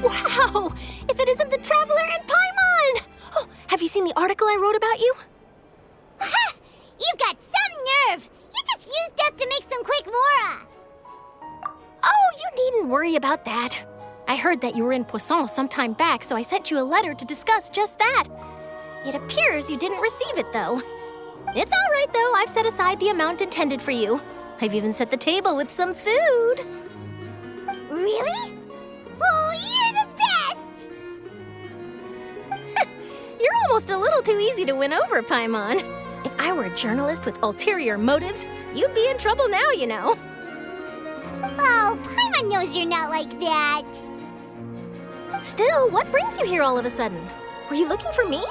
Wow! If it isn't the Traveler and Paimon! Oh, have you seen the article I wrote about you? Ha! You've got some nerve! You just used us to make some quick mora! Oh, you needn't worry about that. I heard that you were in Poisson some time back, so I sent you a letter to discuss just that. It appears you didn't receive it, though. It's all right, though. I've set aside the amount intended for you. I've even set the table with some food. Really? Oh, you're the best! You're almost a little too easy to win over, Paimon. If I were a journalist with ulterior motives, you'd be in trouble now, you know. Oh, Paimon knows you're not like that. Still, what brings you here all of a sudden? Were you looking for me?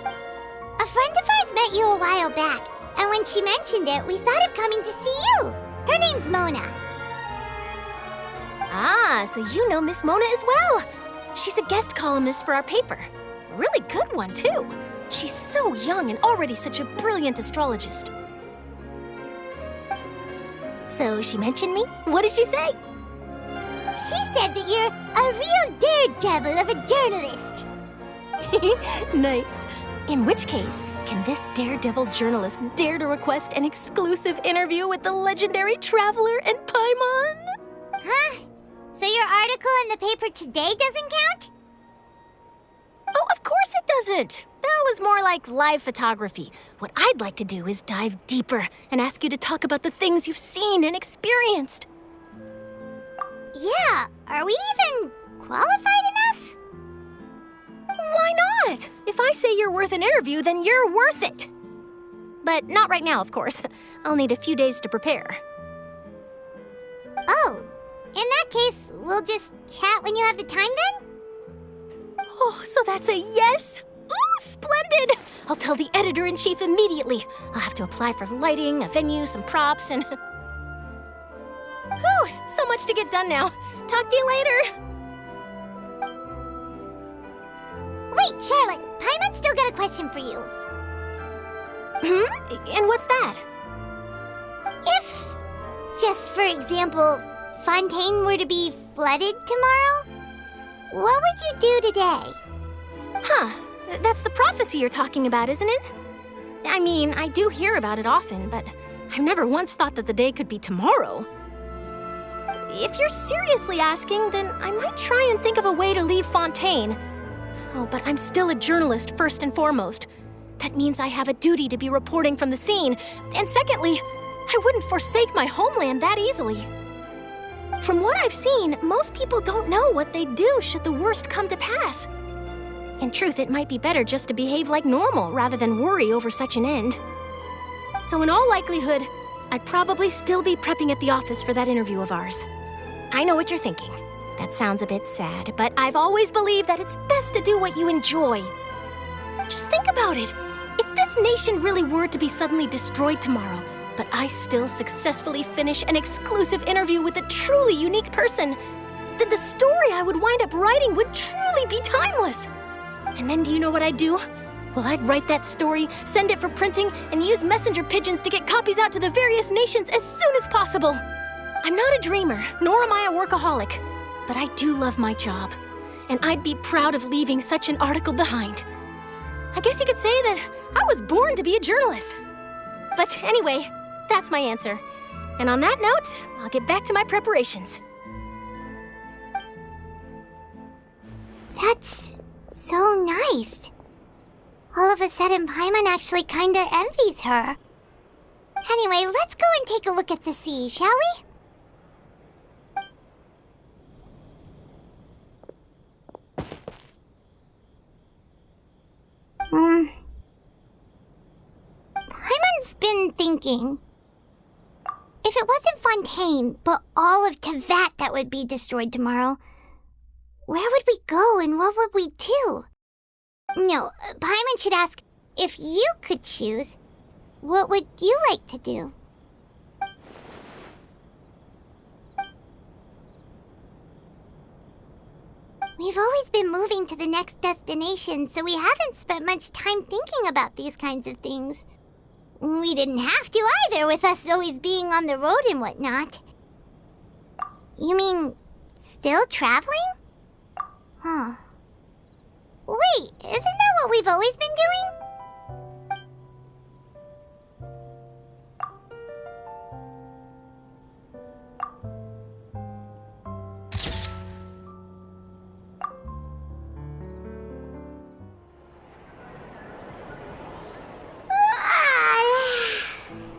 A friend of ours met you a while back, and when she mentioned it, we thought of coming to see you. Her name's Mona. Ah, so you know Miss Mona as well. She's a guest columnist for our paper. A really good one, too. She's so young and already such a brilliant astrologist. So she mentioned me? What did she say? She said that you're a real daredevil of a journalist. Nice. In which case, can this daredevil journalist dare to request an exclusive interview with the legendary Traveler and Paimon? Huh? So your article in the paper today doesn't count? Oh, of course it doesn't. That was more like live photography. What I'd like to do is dive deeper and ask you to talk about the things you've seen and experienced. Yeah, are we even qualified enough? Why not? If I say you're worth an interview, then you're worth it. But not right now, of course. I'll need a few days to prepare. Oh, in that case, we'll just chat when you have the time then? Oh, so that's a yes? Ooh, splendid! I'll tell the editor-in-chief immediately. I'll have to apply for lighting, a venue, some props, and... Whew, so much to get done now. Talk to you later. Wait, Charlotte, Paimon's still got a question for you. And what's that? If, just for example, Fontaine were to be flooded tomorrow, what would you do today? Huh, that's the prophecy you're talking about, isn't it? I mean, I do hear about it often, but I've never once thought that the day could be tomorrow. If you're seriously asking, then I might try and think of a way to leave Fontaine. Oh, but I'm still a journalist first and foremost. That means I have a duty to be reporting from the scene. And secondly, I wouldn't forsake my homeland that easily. From what I've seen, most people don't know what they'd do should the worst come to pass. In truth, it might be better just to behave like normal rather than worry over such an end. So in all likelihood, I'd probably still be prepping at the office for that interview of ours. I know what you're thinking. That sounds a bit sad, but I've always believed that it's best to do what you enjoy. Just think about it. If this nation really were to be suddenly destroyed tomorrow, but I still successfully finish an exclusive interview with a truly unique person, then the story I would wind up writing would truly be timeless. And then do you know what I'd do? Well, I'd write that story, send it for printing, and use messenger pigeons to get copies out to the various nations as soon as possible. I'm not a dreamer, nor am I a workaholic, but I do love my job, and I'd be proud of leaving such an article behind. I guess you could say that I was born to be a journalist. But anyway, that's my answer. And on that note, I'll get back to my preparations. That's so nice. All of a sudden, Paimon actually kinda envies her. Anyway, let's go and take a look at the sea, shall we? Paimon's been thinking. If it wasn't Fontaine, but all of Tevat that would be destroyed tomorrow, where would we go and what would we do? No, Paimon should ask, if you could choose, what would you like to do? We've always been moving to the next destination, so we haven't spent much time thinking about these kinds of things. We didn't have to either, with us always being on the road and whatnot. You mean, still traveling? Huh. Wait, isn't that what we've always been doing?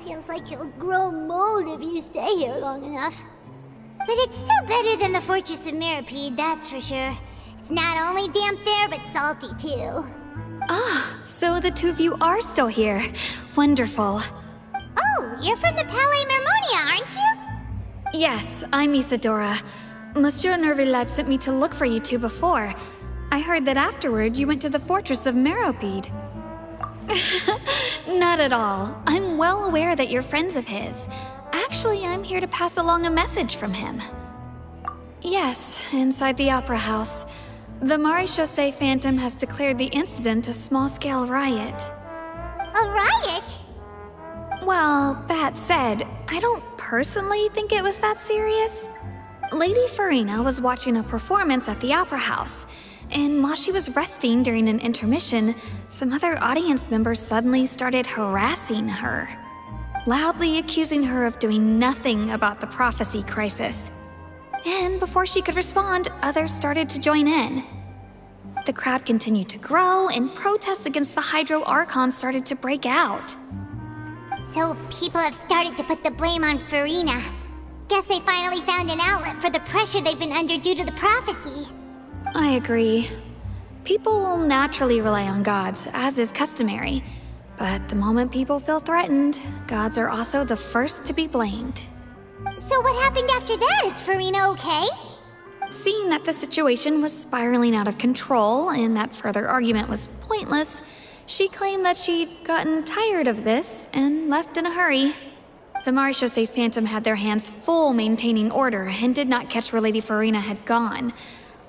Feels like you'll grow mold if you stay here long enough. But it's still better than the Fortress of Mirapede, that's for sure. It's not only damp there, but salty too. Ah, so the two of you are still here. Wonderful. Oh, you're from the Palais Mermonia, aren't you? Yes, I'm Isadora. Monsieur Nervillet sent me to look for you two before. I heard that afterward you went to the Fortress of Mirapede. Not at all. I'm well aware that you're friends of his. Actually, I'm here to pass along a message from him. Yes, inside the Opera House. The Maréchaussée Phantom has declared the incident a small-scale riot. A riot? Well, that said, I don't personally think it was that serious. Lady Furina was watching a performance at the Opera House, and while she was resting during an intermission, some other audience members suddenly started harassing her, loudly accusing her of doing nothing about the prophecy crisis. And before she could respond, others started to join in. The crowd continued to grow, and protests against the Hydro Archon started to break out. So people have started to put the blame on Furina. Guess they finally found an outlet for the pressure they've been under due to the prophecy. I agree. People will naturally rely on gods, as is customary. But the moment people feel threatened, gods are also the first to be blamed. So what happened after that? Is Furina okay? Seeing that the situation was spiraling out of control and that further argument was pointless, she claimed that she'd gotten tired of this and left in a hurry. The Maréchaussée Phantom had their hands full maintaining order and did not catch where Lady Furina had gone.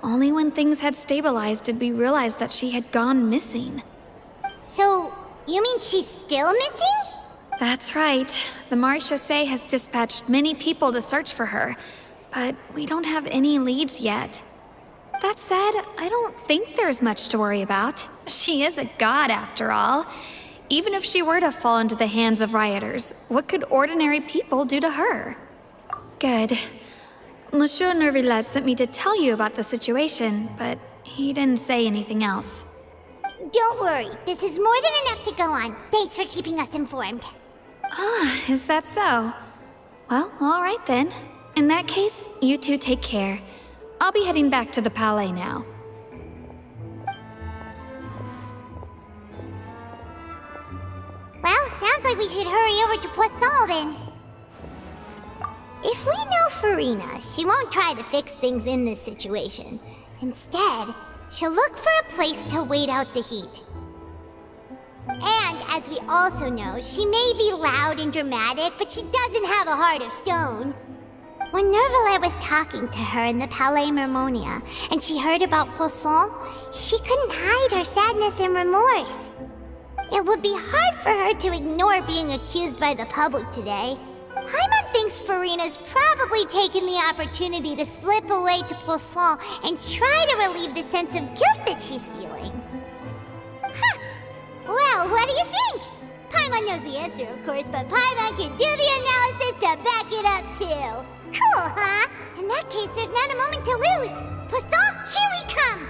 Only when things had stabilized did we realize that she had gone missing. So, you mean she's still missing? That's right. The Maréchaussée has dispatched many people to search for her, but we don't have any leads yet. That said, I don't think there's much to worry about. She is a god after all. Even if she were to fall into the hands of rioters, what could ordinary people do to her? Good. Monsieur Nervillet sent me to tell you about the situation, but he didn't say anything else. Don't worry, this is more than enough to go on. Thanks for keeping us informed. Ah, is that so? Well, all right then. In that case, you two take care. I'll be heading back to the Palais now. Well, sounds like we should hurry over to Poisson then. If we know Furina, she won't try to fix things in this situation. Instead, she'll look for a place to wait out the heat. And as we also know, she may be loud and dramatic, but she doesn't have a heart of stone. When Nervillet was talking to her in the Palais Mermonia, and she heard about Poisson, she couldn't hide her sadness and remorse. It would be hard for her to ignore being accused by the public today. Paimon thinks Furina's probably taken the opportunity to slip away to Poisson and try to relieve the sense of guilt that she's feeling. Huh. Well, what do you think? Paimon knows the answer, of course, but Paimon can do the analysis to back it up, too. Cool, huh? In that case, there's not a moment to lose. Poisson, here we come!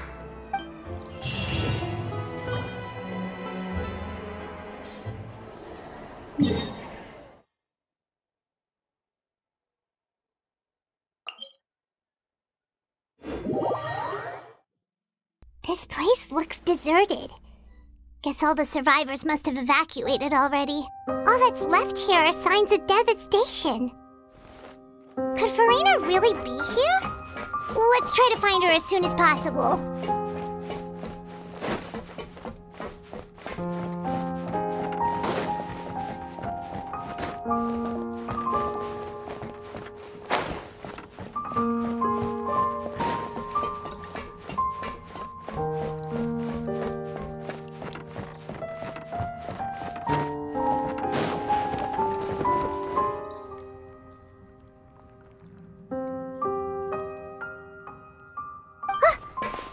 This place looks deserted. Guess all the survivors must have evacuated already. All that's left here are signs of devastation. Could Furina really be here? Let's try to find her as soon as possible.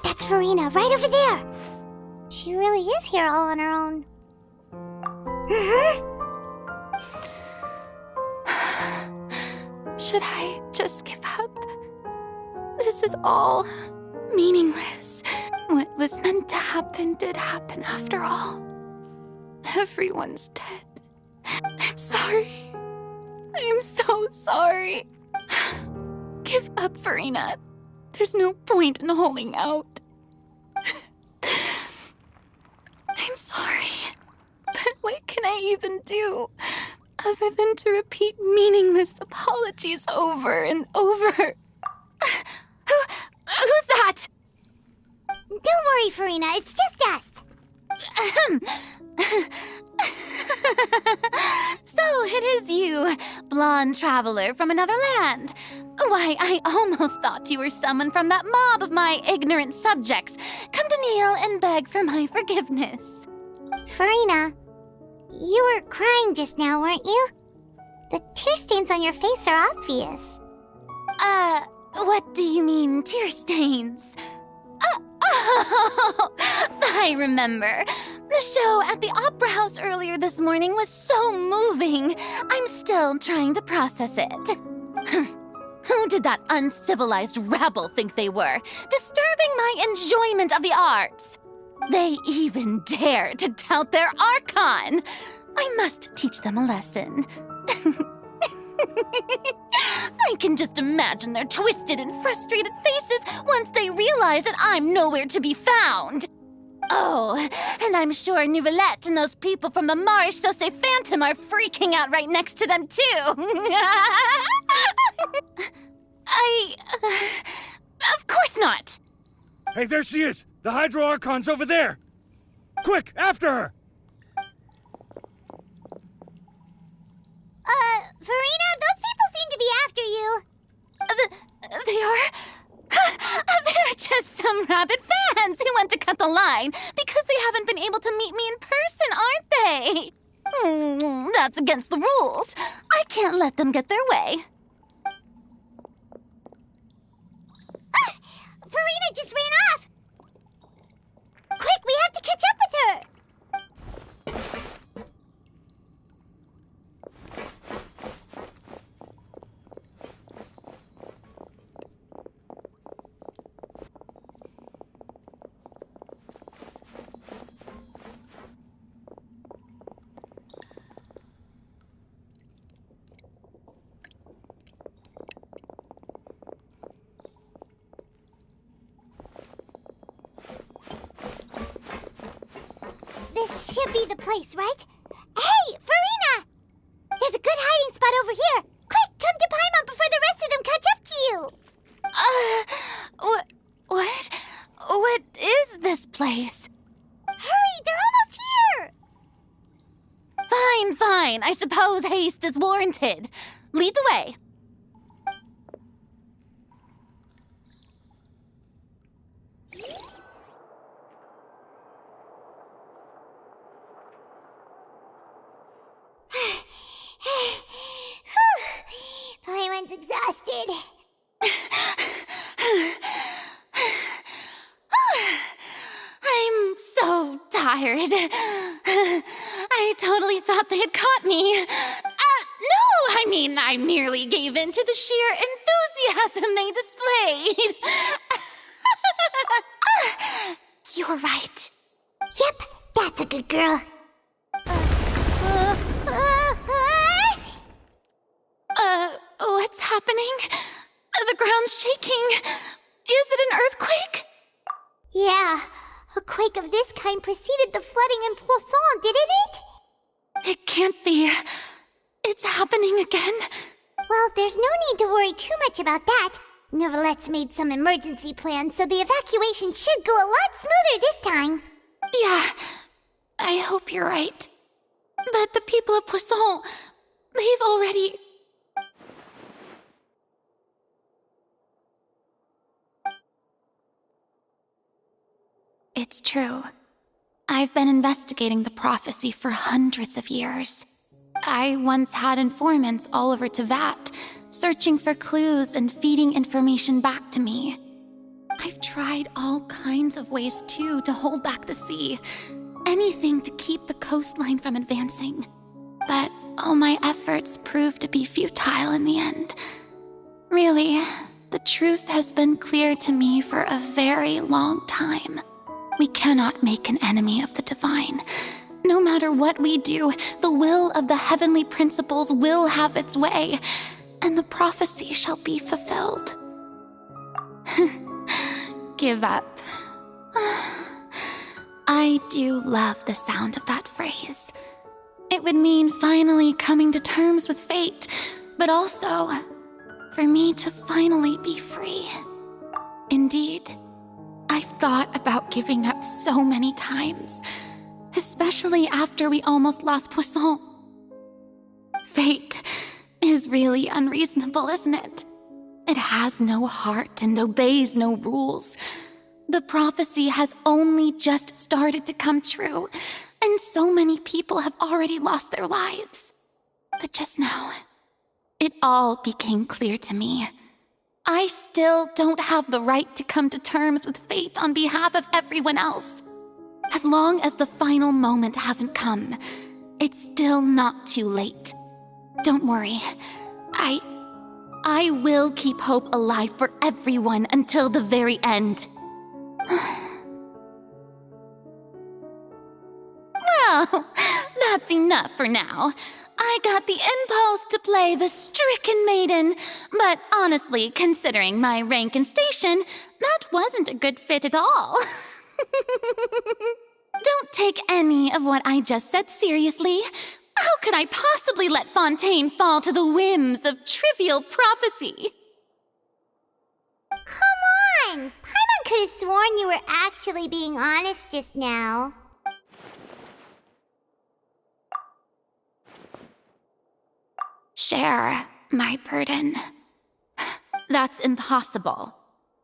That's Furina, right over there. She really is here all on her own. Should I just give up? This is all meaningless. What was meant to happen did happen after all. Everyone's dead. I'm sorry. I am so sorry. Give up, Furina. There's no point in holding out. I'm sorry. But what can I even do other than to repeat meaningless apologies over and over? Who's that? Don't worry, Furina, it's just us. So it is you, blonde traveler from another land. Why, I almost thought you were someone from that mob of my ignorant subjects, come to kneel and beg for my forgiveness. Furina, you were crying just now, weren't you? The tear stains on your face are obvious. What do you mean, tear stains? Oh, I remember. The show at the Opera House earlier this morning was so moving. I'm still trying to process it. Who did that uncivilized rabble think they were, disturbing my enjoyment of the arts? They even dare to tout their Archon. I must teach them a lesson. I can just imagine their twisted and frustrated faces once they realize that I'm nowhere to be found. Oh, and I'm sure Nouvellette and those people from the Marche Chaussee Phantom are freaking out right next to them, too. Of course not. Hey, there she is! The Hydro Archon's over there! Quick, after her! Furina, those people seem to be after you. They are? They're just some rabid fans who want to cut the line because they haven't been able to meet me in person, aren't they? That's against the rules. I can't let them get their way. Furina just ran off! Quick, we have to catch up with her! This should be the place, right? Hey, Furina! There's a good hiding spot over here. Quick, come to Paimon before the rest of them catch up to you. What is this place? Hurry, they're almost here. Fine. I suppose haste is warranted. Lead the way. Paimon's exhausted. I'm so tired. I totally thought they had caught me. No, I mean, I merely gave in to the sheer enthusiasm they displayed. You're right. Yep, that's a good girl. What's happening? The ground's shaking. Is it an earthquake? Yeah, a quake of this kind preceded the flooding in Poisson, didn't it? It can't be. It's happening again. Well, there's no need to worry too much about that. Neverlette's made some emergency plans, so the evacuation should go a lot smoother this time. Yeah, I hope you're right. But the people of Poisson, they've already... It's true. I've been investigating the prophecy for hundreds of years. I once had informants all over Tevat, searching for clues and feeding information back to me. I've tried all kinds of ways, too, to hold back the sea. Anything to keep the coastline from advancing. But all my efforts proved to be futile in the end. Really, the truth has been clear to me for a very long time. We cannot make an enemy of the divine. No matter what we do, the will of the heavenly principles will have its way, and the prophecy shall be fulfilled. Give up. I do love the sound of that phrase. It would mean finally coming to terms with fate, but also for me to finally be free. Indeed, I've thought about giving up so many times, especially after we almost lost Poisson. Fate is really unreasonable, isn't it? It has no heart and obeys no rules. The prophecy has only just started to come true, and so many people have already lost their lives. But just now, it all became clear to me. I still don't have the right to come to terms with fate on behalf of everyone else. As long as the final moment hasn't come, it's still not too late. Don't worry. I will keep hope alive for everyone until the very end. Well, that's enough for now. I got the impulse to play the stricken maiden, but honestly, considering my rank and station, that wasn't a good fit at all. Don't take any of what I just said seriously. How could I possibly let Fontaine fall to the whims of trivial prophecy? Come on! Paimon could have sworn you were actually being honest just now. Share my burden. That's impossible.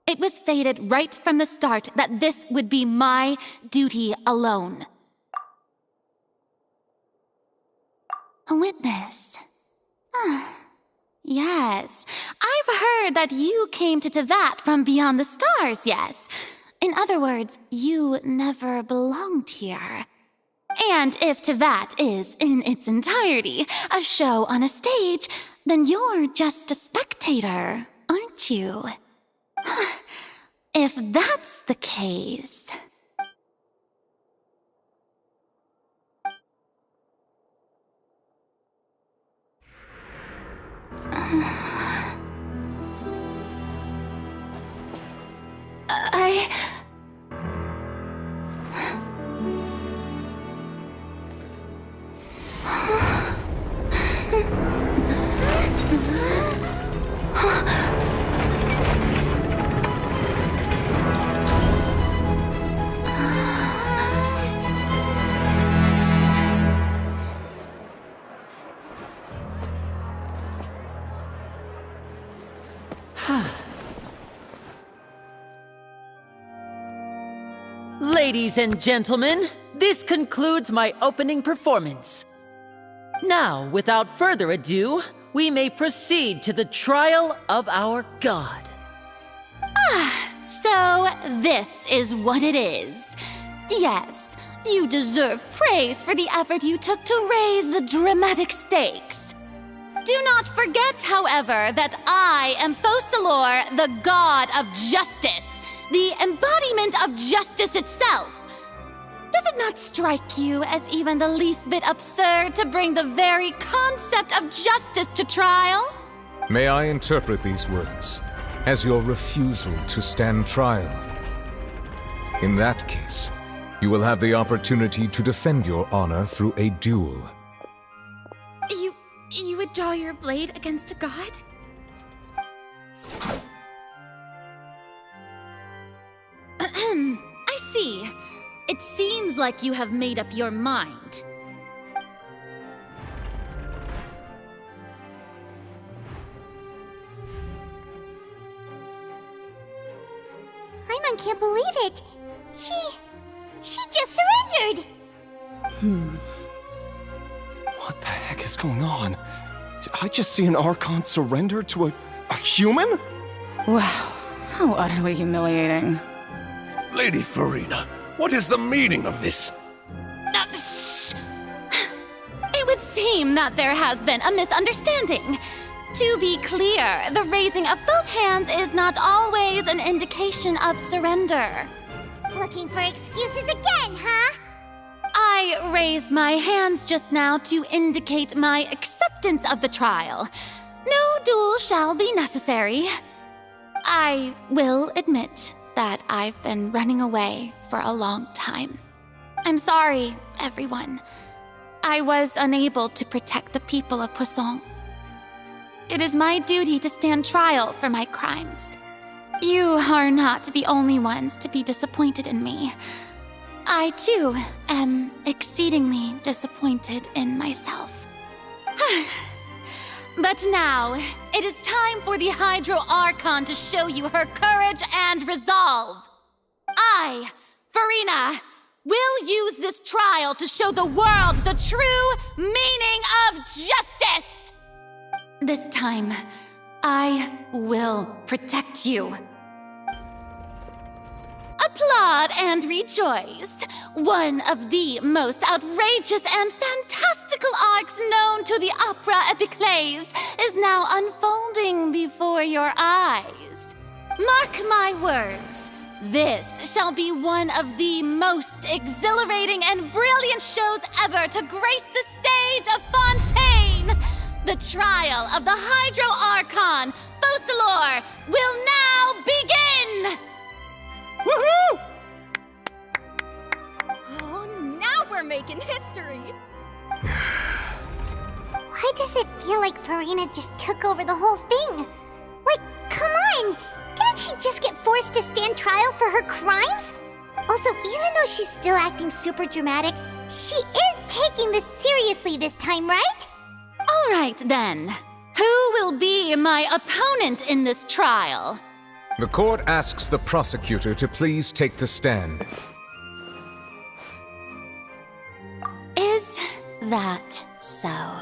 It was fated right from the start that this would be my duty alone. A witness. Yes, I've heard that you came to Tevat from beyond the stars, yes. In other words, you never belonged here. And if Tevat is, in its entirety, a show on a stage, then you're just a spectator, aren't you? If that's the case... Ladies and gentlemen, this concludes my opening performance. Now, without further ado, we may proceed to the trial of our god. So this is what it is. Yes, you deserve praise for the effort you took to raise the dramatic stakes. Do not forget, however, that I am Focalor, the god of justice, the embodiment of justice itself. Does it not strike you as even the least bit absurd to bring the very concept of justice to trial? May I interpret these words? as your refusal to stand trial. In that case, you will have the opportunity to defend your honor through a duel. You would draw your blade against a god? I see. It seems like you have made up your mind. Paimon can't believe it. She just surrendered. What the heck is going on? Did I just see an Archon surrender to a human? Wow, how utterly humiliating. Lady Furina, what is the meaning of this? It would seem that there has been a misunderstanding. To be clear, the raising of both hands is not always an indication of surrender. Looking for excuses again, huh? I raised my hands just now to indicate my acceptance of the trial. No duel shall be necessary. I will admit that I've been running away for a long time. I'm sorry, everyone. I was unable to protect the people of Poisson. It is my duty to stand trial for my crimes. You are not the only ones to be disappointed in me. I, too, am exceedingly disappointed in myself. But now, it is time for the Hydro Archon to show you her courage and resolve. I, Furina, will use this trial to show the world the true meaning of justice! This time, I will protect you. Applaud and rejoice! One of the most outrageous and fantastical arcs known to the opera epiclese is now unfolding before your eyes. Mark my words, this shall be one of the most exhilarating and brilliant shows ever to grace the stage of Fontaine! The trial of the Hydro Archon, Focalor, will now begin! Woohoo! Oh, now we're making history! Why does it feel like Furina just took over the whole thing? Like, come on! Didn't she just get forced to stand trial for her crimes? Also, even though she's still acting super dramatic, she is taking this seriously this time, right? All right, then. Who will be my opponent in this trial? The court asks the prosecutor to please take the stand. Is that so?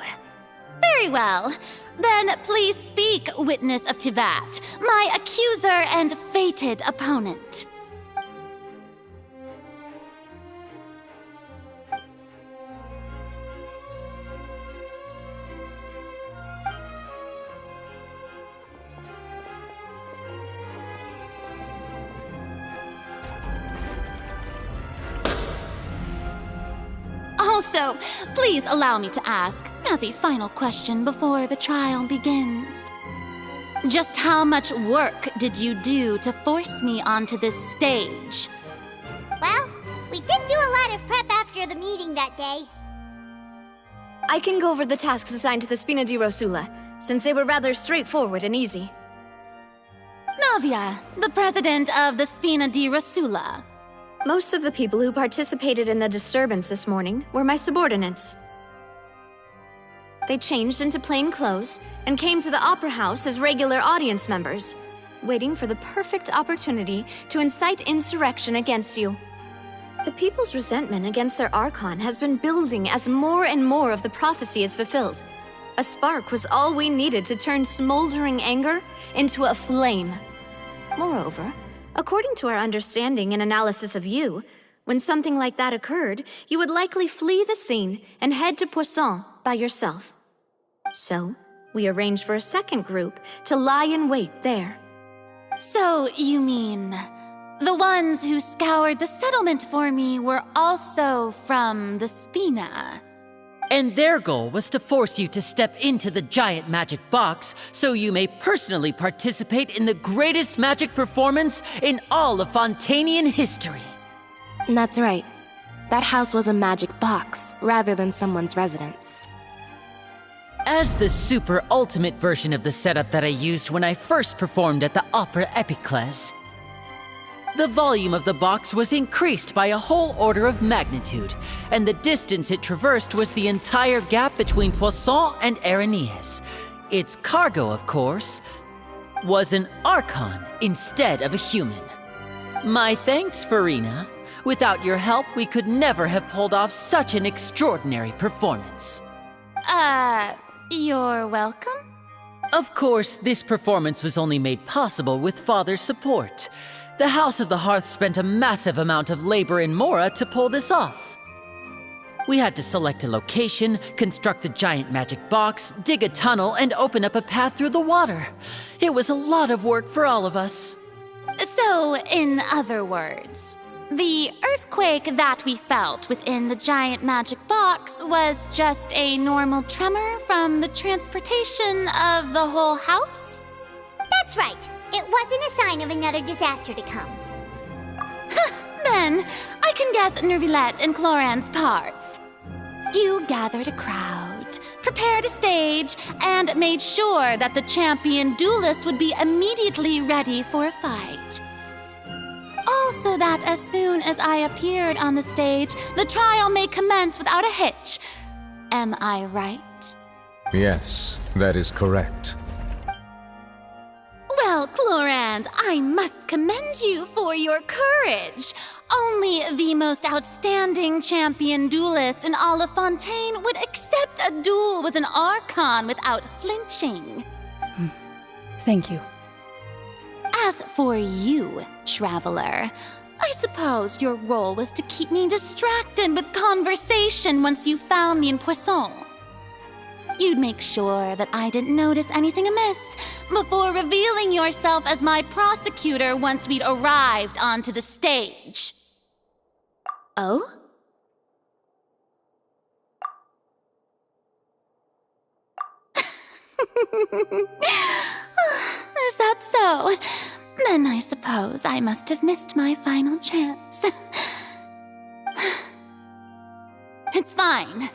Very well. Then please speak, witness of Tivat, my accuser and fated opponent. Also, please allow me to ask, as a final question before the trial begins. Just how much work did you do to force me onto this stage? Well, we did do a lot of prep after the meeting that day. I can go over the tasks assigned to the Spina di Rosula, since they were rather straightforward and easy. Navia, the president of the Spina di Rosula. Most of the people who participated in the disturbance this morning were my subordinates. They changed into plain clothes and came to the Opera House as regular audience members, waiting for the perfect opportunity to incite insurrection against you. The people's resentment against their Archon has been building as more and more of the prophecy is fulfilled. A spark was all we needed to turn smoldering anger into a flame. Moreover, according to our understanding and analysis of you, when something like that occurred, you would likely flee the scene and head to Poisson by yourself. So, we arranged for a second group to lie in wait there. So, you mean, the ones who scoured the settlement for me were also from the Spina? And their goal was to force you to step into the giant magic box so you may personally participate in the greatest magic performance in all of Fontainian history. That's right. That house was a magic box, rather than someone's residence. As the super ultimate version of the setup that I used when I first performed at the Opera Epiclese, the volume of the box was increased by a whole order of magnitude, and the distance it traversed was the entire gap between Poisson and Aranias. Its cargo, of course, was an Archon instead of a human. My thanks, Furina. Without your help, we could never have pulled off such an extraordinary performance. You're welcome? Of course, this performance was only made possible with Father's support. The House of the Hearth spent a massive amount of labor in Mora to pull this off. We had to select a location, construct the giant magic box, dig a tunnel, and open up a path through the water. It was a lot of work for all of us. So, in other words, the earthquake that we felt within the giant magic box was just a normal tremor from the transportation of the whole house? That's right. It wasn't a sign of another disaster to come. Then, I can guess Nervilette and Cloran's parts. You gathered a crowd, prepared a stage, and made sure that the champion duelist would be immediately ready for a fight. Also that as soon as I appeared on the stage, the trial may commence without a hitch. Am I right? Yes, that is correct. Well, Clorand, I must commend you for your courage. Only the most outstanding champion duelist in all of Fontaine would accept a duel with an Archon without flinching. Thank you. As for you, Traveler, I suppose your role was to keep me distracted with conversation once you found me in Poisson. You'd make sure that I didn't notice anything amiss before revealing yourself as my prosecutor once we'd arrived onto the stage. Oh? Is that so? Then I suppose I must have missed my final chance. It's fine.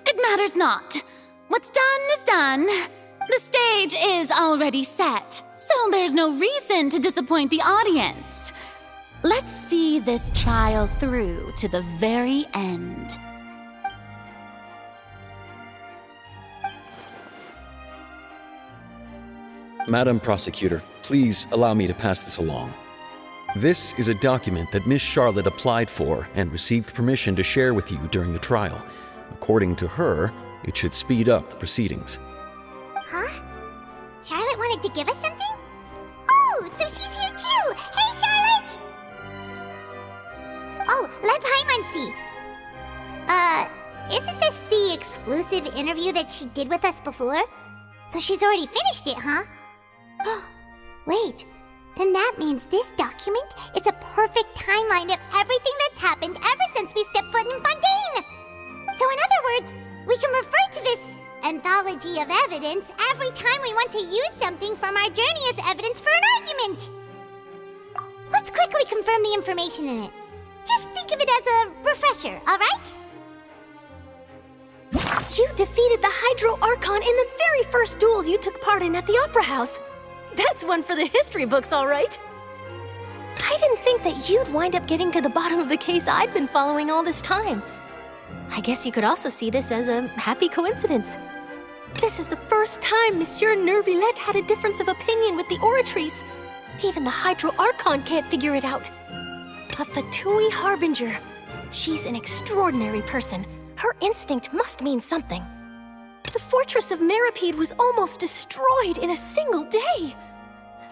It matters not. What's done is done. The stage is already set, so there's no reason to disappoint the audience. Let's see this trial through to the very end. Madam Prosecutor, please allow me to pass this along. This is a document that Miss Charlotte applied for and received permission to share with you during the trial. According to her, it should speed up the proceedings. Huh? Charlotte wanted to give us something? Oh, so she's here too! Hey, Charlotte! Oh, let Paimon see. Isn't this the exclusive interview that she did with us before? So she's already finished it, huh? Wait, then that means this document is a perfect timeline of everything that's happened ever since we stepped foot in Fontaine! So in other words, we can refer to this anthology of evidence every time we want to use something from our journey as evidence for an argument! Let's quickly confirm the information in it. Just think of it as a refresher, alright? You defeated the Hydro Archon in the very first duel you took part in at the Opera House. That's one for the history books, all right. I didn't think that you'd wind up getting to the bottom of the case I'd been following all this time. I guess you could also see this as a happy coincidence. This is the first time Monsieur Nervilette had a difference of opinion with the Oratrice. Even the Hydro Archon can't figure it out. A Fatui Harbinger. She's an extraordinary person. Her instinct must mean something. The fortress of Meripede was almost destroyed in a single day.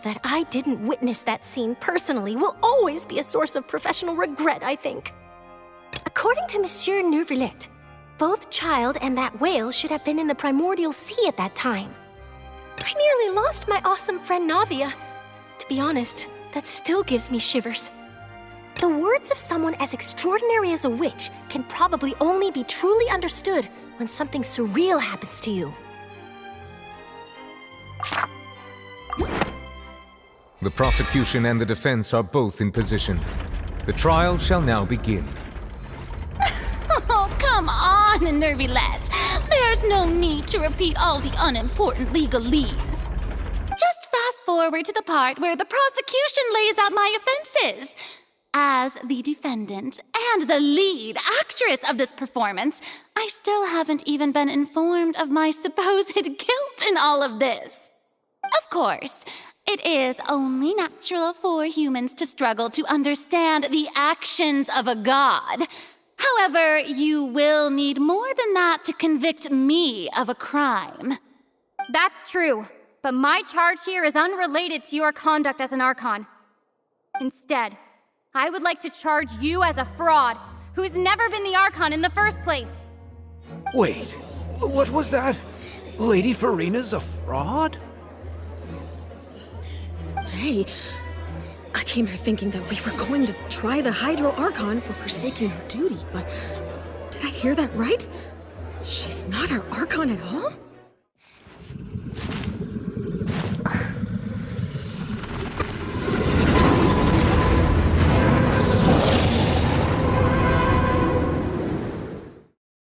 That I didn't witness that scene personally will always be a source of professional regret, I think. According to Monsieur Nervilette, both Child and that whale should have been in the primordial sea at that time. I nearly lost my awesome friend Navia. To be honest, that still gives me shivers. The words of someone as extraordinary as a witch can probably only be truly understood when something surreal happens to you. The prosecution and the defense are both in position. The trial shall now begin. Oh, come on, Nervylette. There's no need to repeat all the unimportant legalese. Just fast forward to the part where the prosecution lays out my offenses. As the defendant and the lead actress of this performance, I still haven't even been informed of my supposed guilt in all of this. Of course, it is only natural for humans to struggle to understand the actions of a god. However, you will need more than that to convict me of a crime. That's true, but my charge here is unrelated to your conduct as an Archon. Instead, I would like to charge you as a fraud who's never been the Archon in the first place. Wait, what was that? Lady Furina's a fraud? Hey, I came here thinking that we were going to try the Hydro Archon for forsaking her duty, but did I hear that right? She's not our Archon at all?